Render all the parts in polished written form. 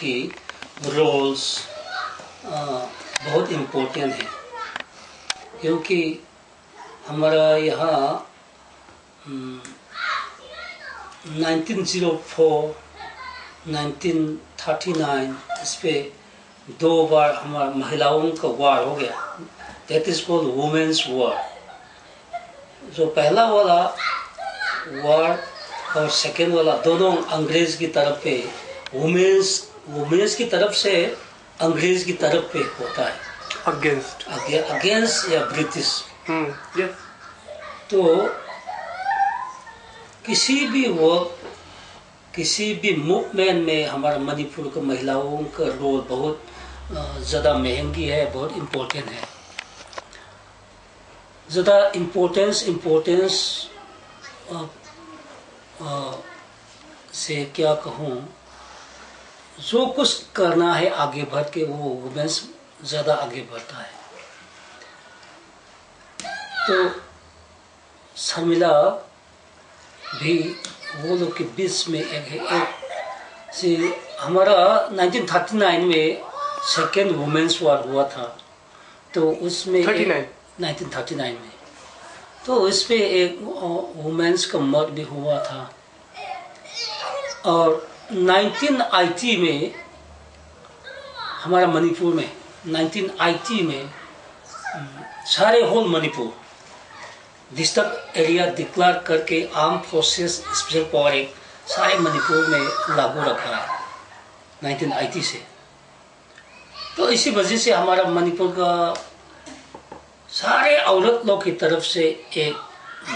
की रोल्स बहुत इम्पोर्टेंट है, क्योंकि हमारा यहाँ 1904, 1939 इस पे 2 बार हमारा महिलाओं का वार हो गया। That is called women's war. जो पहला वाला वार और सेकेंड वाला दोनों अंग्रेज की तरफ पे, वुमेन्स की तरफ से अंग्रेज की तरफ पे होता है, अगेंस्ट या ब्रिटिश। तो किसी भी वक्त, किसी भी मूवमेंट में हमारा मणिपुर का महिलाओं का रोल बहुत ज़्यादा महंगी है, बहुत इम्पोर्टेंट है। ज़्यादा इम्पोर्टेंस से क्या कहूँ, जो कुछ करना है आगे बढ़ के वो वुमेन्स ज़्यादा आगे बढ़ता है। तो शर्मिला भी वो लोग के बीच में एक से हमारा 1939 में सेकेंड वुमेन्स वॉर हुआ था। तो उसमें 1939 में तो उस पे एक वुमेन्स का मर्ड भी हुआ था। और 1980 में हमारा मणिपुर में 1980 में सारे whole Manipur district area declare करके arm forces special power act सारे मणिपुर में लागू रखा है 1980 से। तो इसी वजह से हमारा मणिपुर का सारे औरत लोग की तरफ से एक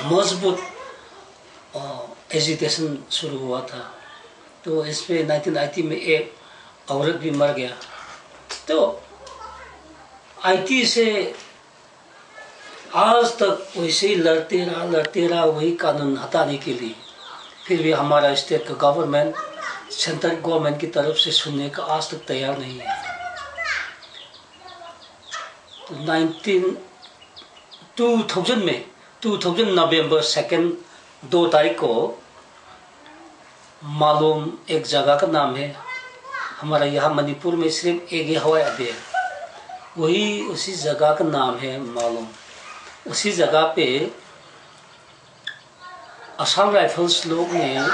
मजबूत एजिटेशन शुरू हुआ था। तो इसमें 1980 में एक औरत भी मर गया। तो 80 से आज तक वैसे ही लड़ते रहा वही कानून हटाने के लिए। फिर भी हमारा स्टेट का गवर्नमेंट सेंट्रल गवर्नमेंट की तरफ से सुनने का आज तक तैयार नहीं है। तो 2000 नवंबर 2 तारीख को मालूम एक जगह का नाम है, हमारा यहाँ मणिपुर में सिर्फ एक ही हवाई अड्डे है, वही उसी जगह का नाम है मालूम। उसी जगह पे असम राइफल्स लोग ने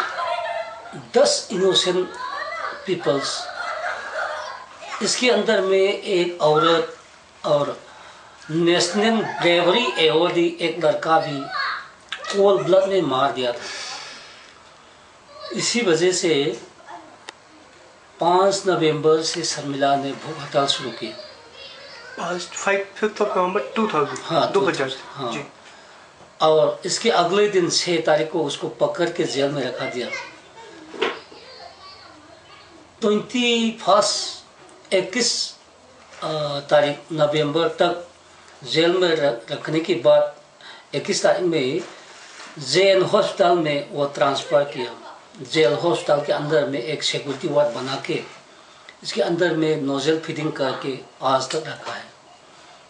10 इनोसेंट पीपल्स, इसके अंदर में एक औरत और नेशनल ब्रेवरी एवॉर्डी एक लड़का भी कोल्ड ब्लड में मार दिया था। इसी वजह से 5 नवंबर से शर्मिला ने भूख हड़ताल शुरू की। 5 नवंबर 2000। हाँ, 2000। हाँ। जी। और इसके अगले दिन 6 तारीख को उसको पकड़ के जेल में रखा दिया। 21 तारीख नवंबर तक जेल में रखने के बाद 21 तारीख में जेएन हॉस्पिटल में वो ट्रांसफ़र किया। जेल हॉस्पिटल के अंदर में एक सिक्योरिटी वार्ड बना के इसके अंदर में नोजल फीडिंग करके आज तक रखा है।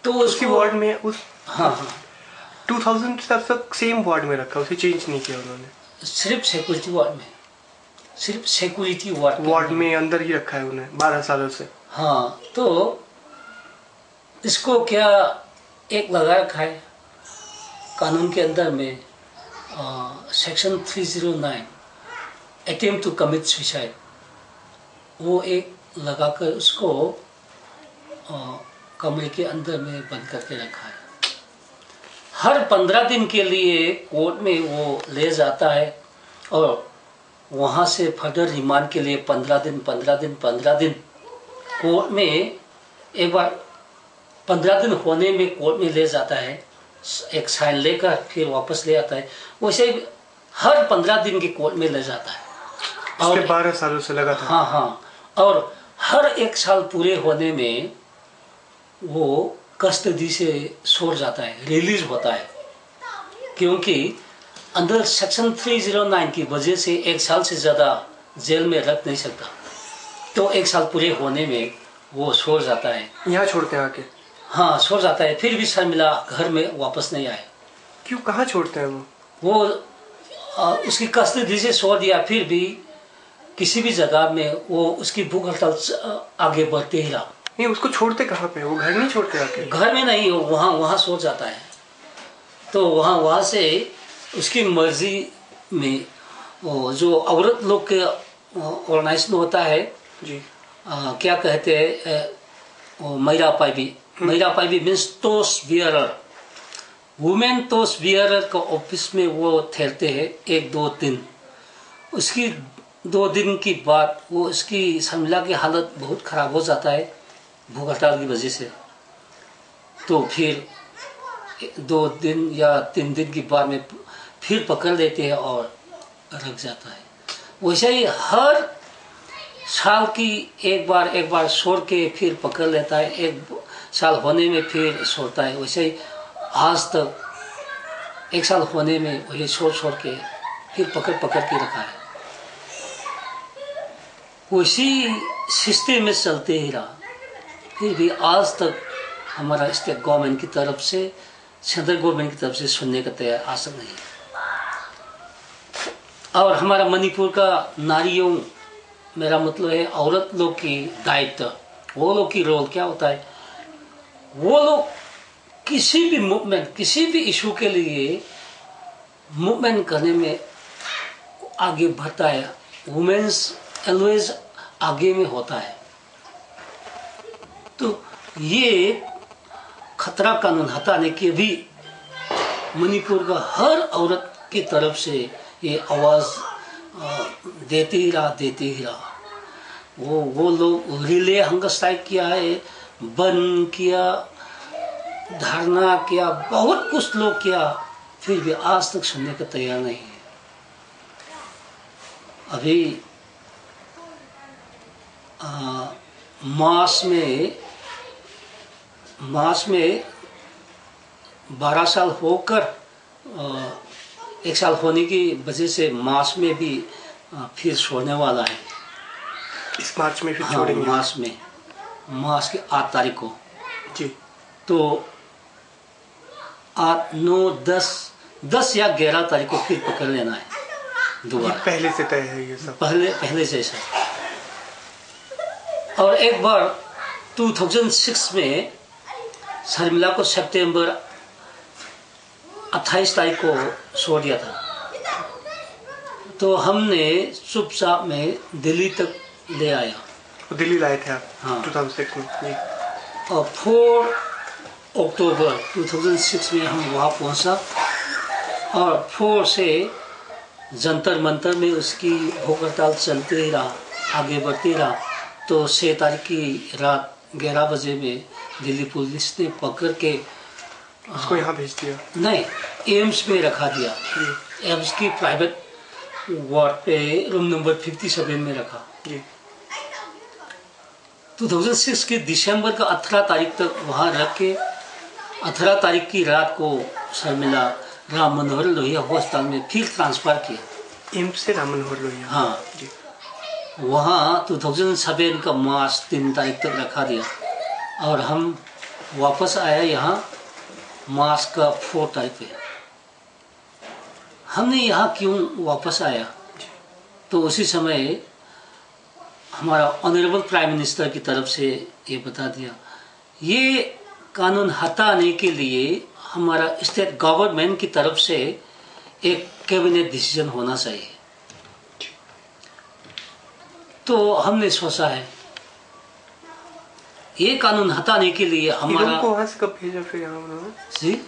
तो उसकी वार्ड में उस हाँ 2000 तक सेम वार्ड में रखा, उसे चेंज नहीं किया उन्होंने। सिर्फ सिक्योरिटी वार्ड में, सिर्फ सिक्योरिटी वार्ड में अंदर ही रखा है उन्हें 12 सालों से। हाँ, तो इसको क्या एक लगा रखा है कानून के अंदर में, section 309 attempt to commit suicide, वो एक लगाकर उसको कमरे के अंदर में बंद करके रखा है। हर 15 दिन के लिए कोर्ट में वो ले जाता है और वहाँ से फर्दर रिमांड के लिए 15 दिन कोर्ट में एक बार 15 दिन होने में कोर्ट में ले जाता है, एक साइन लेकर फिर वापस ले आता है। वैसे हर 15 दिन के कोर्ट में ले जाता है। और 12 सालों से लगा था। हाँ, और हर 1 साल पूरे होने में वो कस्टडी से छोड़ जाता है, रिलीज होता है, क्योंकि अंदर सेक्शन 309 की वजह से 1 साल से ज़्यादा जेल में रख नहीं सकता। तो 1 साल पूरे होने में वो छोड़ जाता है। यहाँ छोड़ते हैं आके? हाँ, छोड़ जाता है। फिर भी शर्मिला घर में वापस नहीं आए। क्यों, कहाँ छोड़ते हैं वो? उसकी कस्टडी से छोड़ दिया फिर भी, किसी भी जगह में वो उसकी भूख हड़ताल आगे बढ़ते ही रहा। नहीं, उसको छोड़ते कहाँ पे? वो घर नहीं छोड़ते आके? घर में नहीं, वहाँ सो जाता है। तो वहाँ से उसकी मर्जी में वो जो औरत लोग के ऑर्गेनाइजेशन होता है जी, क्या कहते हैं, Meira Paibi means torch bearer. Women torch bearer का ऑफिस में वो ठहरते हैं 1-2 दिन। उसकी 2 दिन की बाद वो उसकी शर्मिला की हालत बहुत ख़राब हो जाता है भूख हड़ताल की वजह से। तो फिर 2 दिन या 3 दिन की बाद में फिर पकड़ लेते हैं और रख जाता है। वैसे ही हर साल की एक बार छोड़ के फिर पकड़ लेता है, 1 साल होने में फिर छोड़ता है। वैसे ही आज तक 1 साल होने में वही छोड़ के फिर पकड़ के रखा है। उसी सिस्टम में चलते ही रहा। फिर भी आज तक हमारा स्टेट गवर्नमेंट की तरफ से, सेंट्रल गवर्नमेंट की तरफ से सुनने का तैयार आज तक नहीं। और हमारा मणिपुर का नारियों, मेरा मतलब है औरत लोग की दायित्व, वो लोग की रोल क्या होता है? वो लोग किसी भी मूवमेंट, किसी भी इशू के लिए मूवमेंट करने में आगे बढ़ता है। वुमेन्स ऑलवेज आगे में होता है। तो ये खतरा कानून हटाने के भी मणिपुर का हर औरत की तरफ से ये आवाज देते ही रहा। वो लोग रिले हंगर स्ट्राइक किया है, बंद किया, धरना किया, बहुत कुछ लोग किया, फिर भी आज तक सुनने का तैयार नहीं है। अभी मार्च में 12 साल होकर 1 साल होने की वजह से मार्च में भी फिर छोड़ने वाला है। इस मार्च में फिर हाँ, छोड़ेंगे? मार्च की 8 तारीख को जी। तो 8, 9, 10 या 11 तारीख को फिर पकड़ लेना है दोबारा। पहले से तय है ये सब? पहले से ऐसा। और एक बार 2006 में शर्मिला को सितंबर 28 तारीख को छोड़ दिया था। तो हमने चुपचाप में दिल्ली तक ले आया। दिल्ली लाए थे आप? हाँ। 2006 में जी। और 4 अक्टूबर 2006 में हम वहाँ पहुँचा और 4 से जंतर मंतर में उसकी भूख हड़ताल चलते ही रहा, आगे बढ़ती रहा। तो 6 तारीख की रात 11 बजे में दिल्ली पुलिस ने पकड़ के उसको यहाँ भेज दिया? नहीं, एम्स में रखा दिया। एम्स की प्राइवेट वार्ड पे रूम नंबर 57 में रखा। 2006 के दिसंबर का 18 तारीख तक वहाँ रख के 18 तारीख की रात को शर्मिला राम मनोहर लोहिया अस्पताल में फिर ट्रांसफर किया। एम्स से राम मनोहर लोहिया? हाँ जी। वहाँ 2007 का मार्च 3 तारीख तक रखा दिया और हम वापस आया यहाँ मार्च का 4 तारीख पे। हमने यहाँ क्यों वापस आया? तो उसी समय हमारा ऑनरेबल प्राइम मिनिस्टर की तरफ से ये बता दिया, ये कानून हटाने के लिए हमारा स्टेट गवर्नमेंट की तरफ से एक कैबिनेट डिसीजन होना चाहिए। तो हमने सोचा है ये कानून हटाने के लिए हमारा। को वहाँ से कब भेजा फिर यहाँ उन्होंने? जी